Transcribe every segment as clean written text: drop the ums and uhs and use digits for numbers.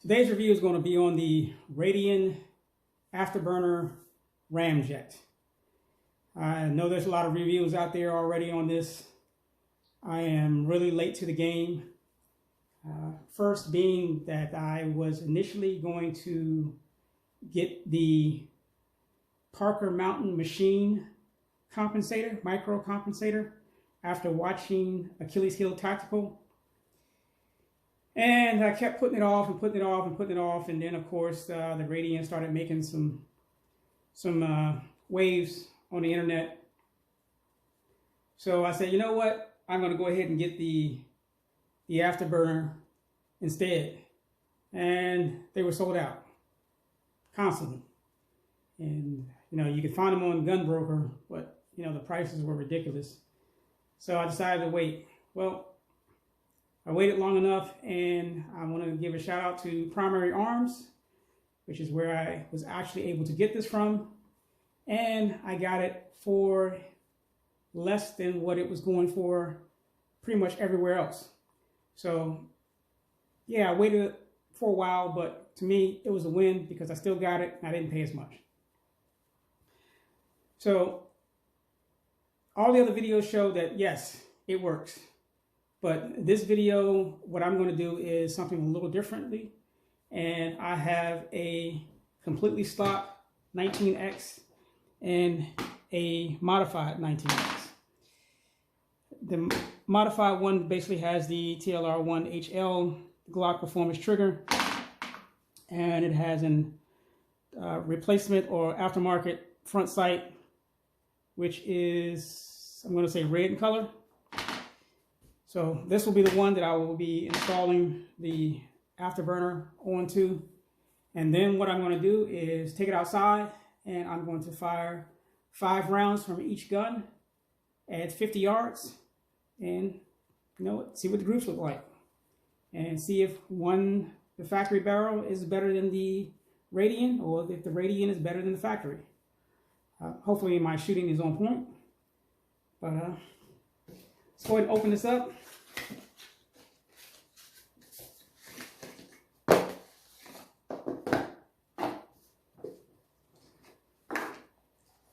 Today's review is going to be on the Radian Afterburner Ramjet. I know there's a lot of reviews out there already on this. I am really late to the game. First being that I was initially going to get the Parker Mountain Machine compensator, micro compensator, after watching Achilles Heel Tactical. And I kept putting it off and putting it off and putting it off. And then, of course, the Radian started making some waves on the internet. So I said, you know what? I'm going to go ahead and get the Afterburner instead. And they were sold out constantly. And, you know, you could find them on Gunbroker, but, you know, the prices were ridiculous. So I decided to wait. Well, I waited long enough, and I want to give a shout out to Primary Arms, which is where I was actually able to get this from. And I got it for less than what it was going for pretty much everywhere else. So yeah, I waited for a while, but to me it was a win because I still got it and I didn't pay as much. So all the other videos show that yes, it works. But this video, what I'm going to do is something a little differently. And I have a completely stock 19X and a modified 19X. The modified one basically has the TLR1HL Glock performance trigger. And it has an replacement or aftermarket front sight, which is, I'm going to say, red in color. So this will be the one that I will be installing the Afterburner onto. And then what I'm going to do is take it outside and I'm going to fire 5 rounds from each gun at 50 yards and, you know, see what the groups look like. And see if the factory barrel is better than the Radian, or if the Radian is better than the factory. Hopefully my shooting is on point. But let's go ahead and open this up.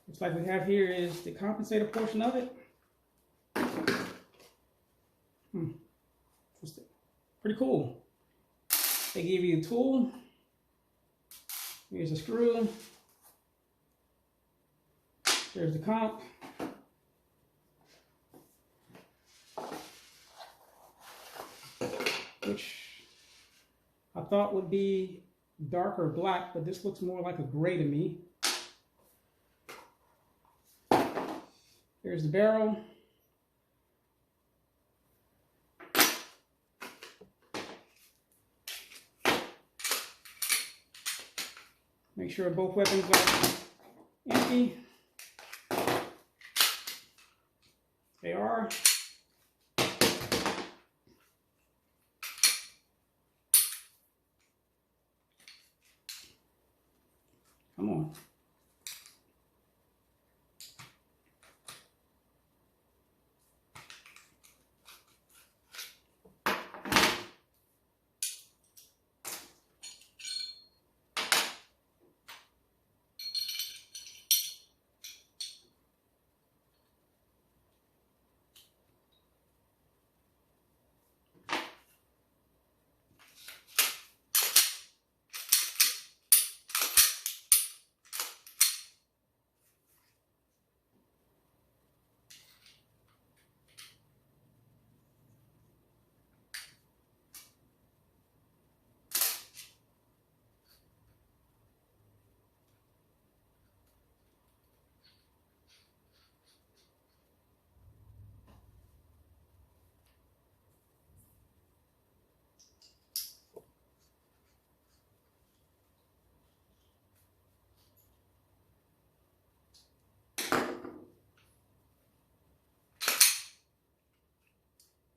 Looks like we have here is the compensator portion of it. Pretty cool. They give you a tool. Here's a screw. There's the comp. Which I thought would be darker black, but this looks more like a gray to me. There's the barrel. Make sure both weapons are empty. They are. Come on.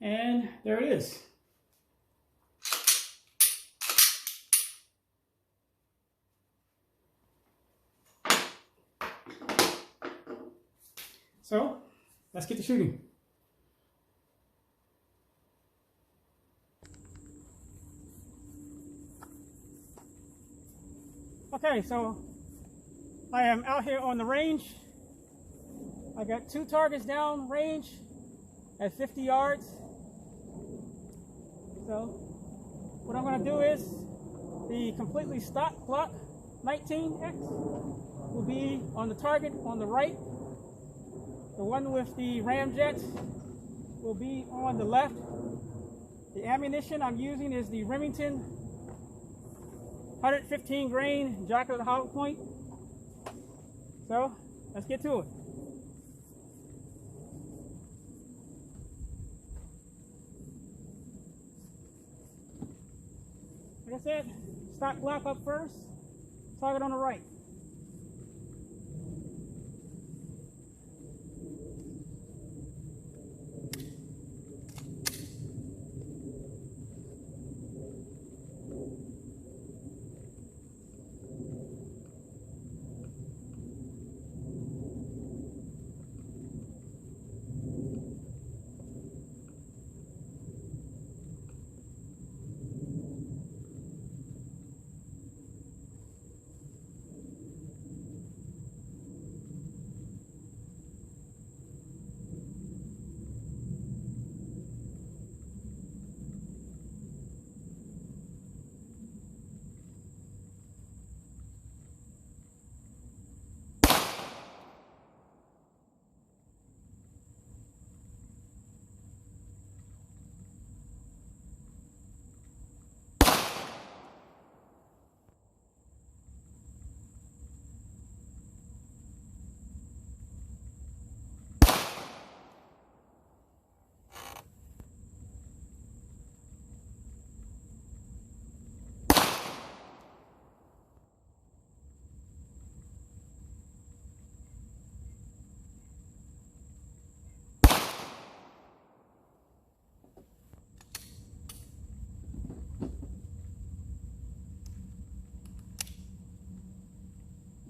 And there it is. So let's get to shooting. Okay, so I am out here on the range. I got 2 targets down range at 50 yards. So what I'm going to do is the completely stock Glock 19X will be on the target on the right. The one with the ramjets will be on the left. The ammunition I'm using is the Remington 115 grain Jocular hollow point. So let's get to it. Like I said, stock Glock up first, target on the right.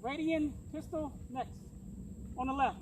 Radian pistol next, on the left.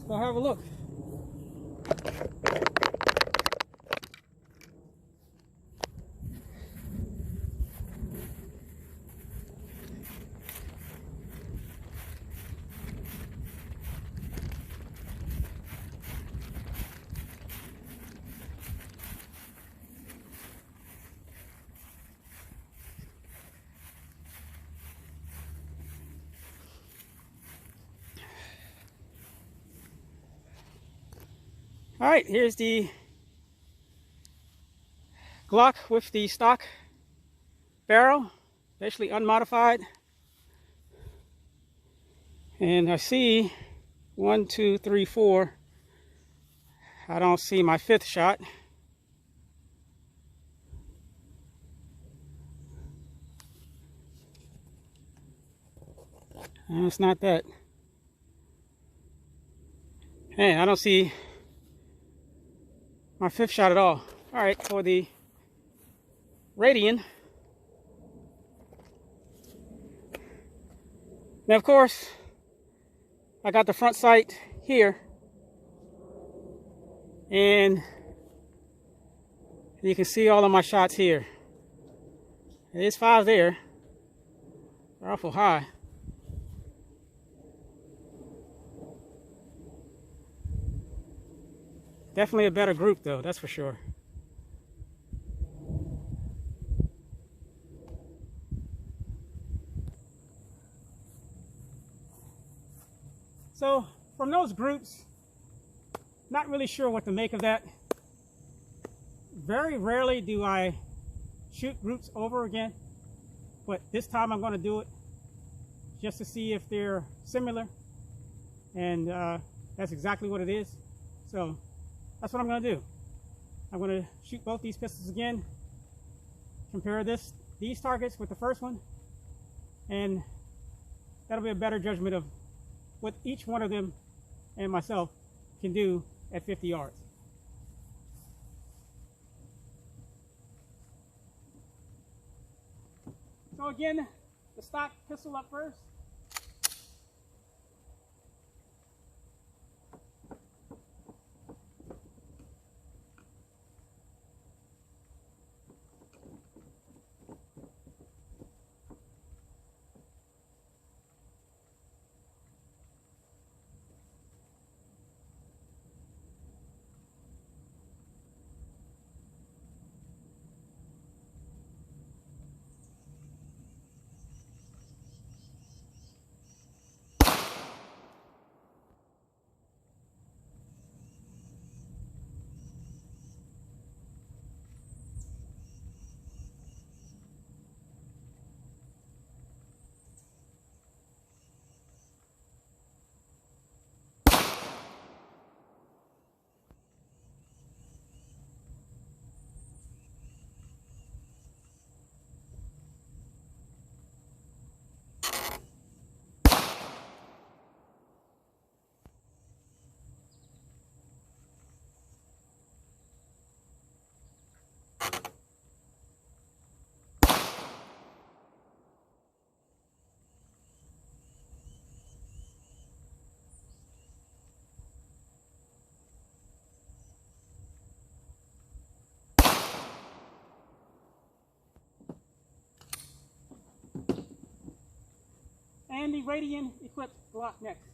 Let's go have a look. All right, here's the Glock with the stock barrel, basically unmodified. And I see 1, 2, 3, 4. I don't see my 5th shot. It's not that. Hey, I don't see my 5th shot at all. All right, for the Radian. Now, of course, I got the front sight here, and you can see all of my shots here. There's 5 there. They're awful high. Definitely a better group, though, that's for sure. So from those groups, not really sure what to make of that. Very rarely do I shoot groups over again, but this time I'm going to do it just to see if they're similar, and that's exactly what it is. So that's what I'm going to do. I'm going to shoot both these pistols again, compare these targets with the first one, and that'll be a better judgment of what each one of them and myself can do at 50 yards. So again, the stock pistol up first. And the Radian equipped Glock next.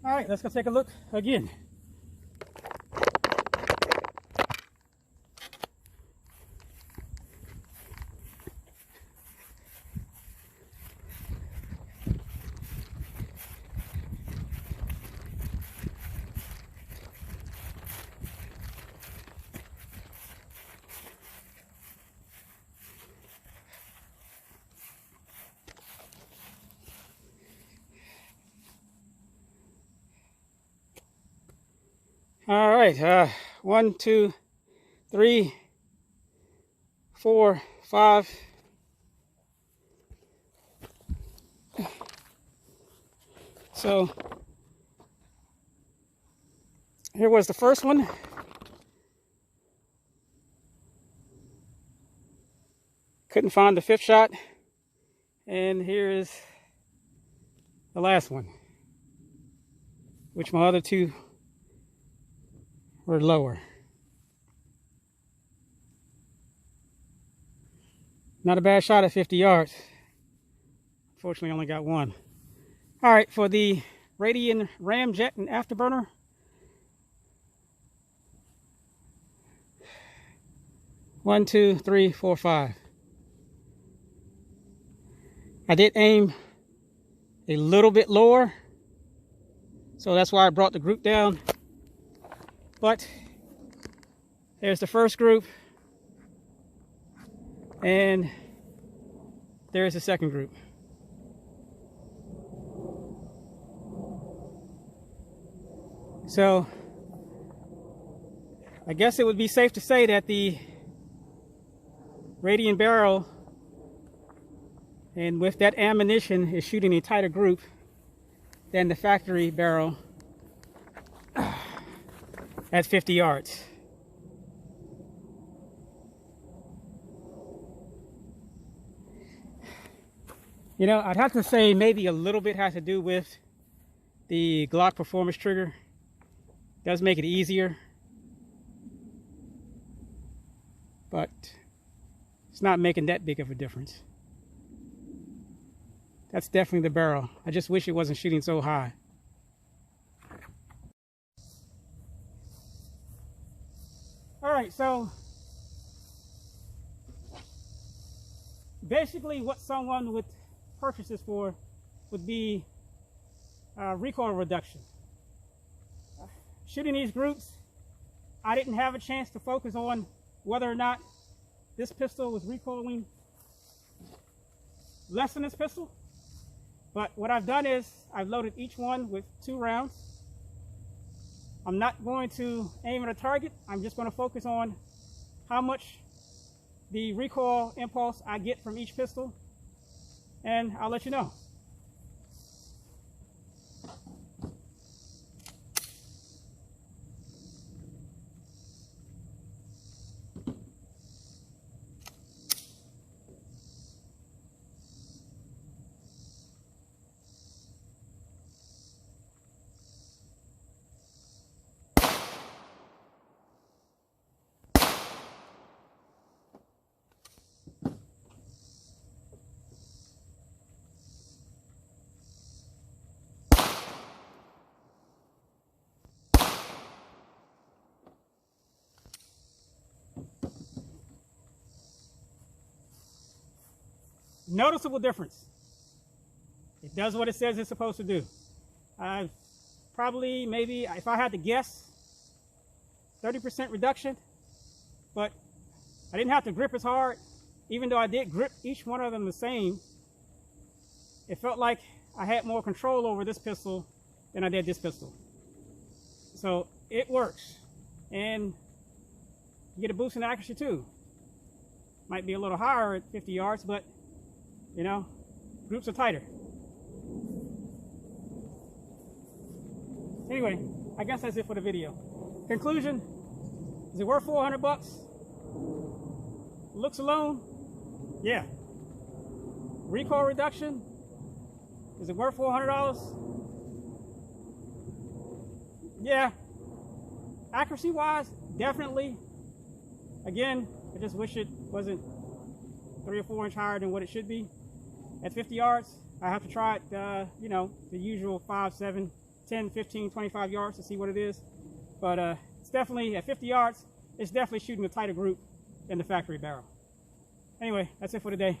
All right, let's go take a look again. All right, 1, 2, 3, 4, 5. So here was the first one. Couldn't find the fifth shot. And here is the last one, which my other two were lower. Not a bad shot at 50 yards. Unfortunately, I only got one. All right, for the Radian Ramjet and Afterburner, one, two, three, four, five. I did aim a little bit lower, so that's why I brought the group down. But there's the first group, and there's the second group. So I guess it would be safe to say that the Radian barrel, and with that ammunition, is shooting a tighter group than the factory barrel at 50 yards. You know, I'd have to say maybe a little bit has to do with the Glock performance trigger. It does make it easier, but it's not making that big of a difference. That's definitely the barrel. I just wish it wasn't shooting so high. All right, so basically what someone would purchase this for would be recoil reduction. Shooting these groups, I didn't have a chance to focus on whether or not this pistol was recoiling less than this pistol. But what I've done is I've loaded each one with 2 rounds. I'm not going to aim at a target. I'm just going to focus on how much the recoil impulse I get from each pistol, and I'll let you know. Noticeable difference. It does what it says it's supposed to do. Probably, maybe, if I had to guess, 30% reduction, but I didn't have to grip as hard. Even though I did grip each one of them the same, it felt like I had more control over this pistol than I did this pistol. So it works, and you get a boost in accuracy too. Might be a little higher at 50 yards, but you know, groups are tighter. Anyway, I guess that's it for the video. Conclusion, is it worth 400 bucks? Looks alone? Yeah. Recoil reduction, is it worth $400? Yeah. Accuracy wise, definitely. Again, I just wish it wasn't 3 or 4 inches higher than what it should be. At 50 yards, I have to try it, you know, the usual 5, 7, 10, 15, 25 yards to see what it is. But it's definitely, at 50 yards, it's definitely shooting a tighter group than the factory barrel. Anyway, that's it for today.